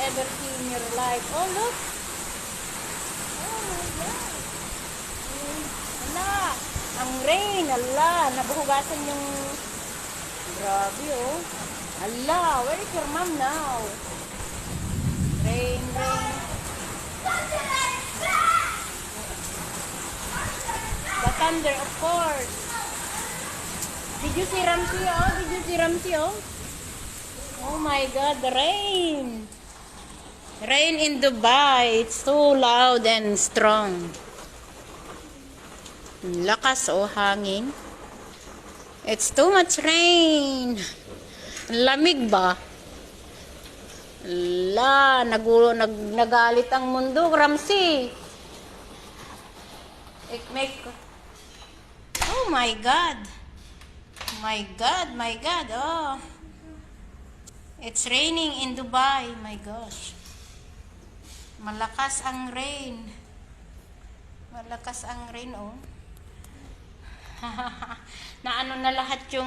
ever see in your life. Oh, look. Oh my God. Ala, ang rain. Ala, nabuhugasan yung... Grabe, oh. Ala, where is your mom now? Rain, rain. The thunder, of course. Did you see Ramsey? Oh, did you see Ramsey? Oh, oh my God, the rain. Rain in Dubai. It's so loud and strong. Lakas, oh, hangin. It's too much rain. Lamig ba? La, nagalit ang mundo, Ramsey. Oh my God. My God, my God. Oh. It's raining in Dubai. My gosh. Malakas ang rain. Malakas ang rain, oh. Na ano na lahat yung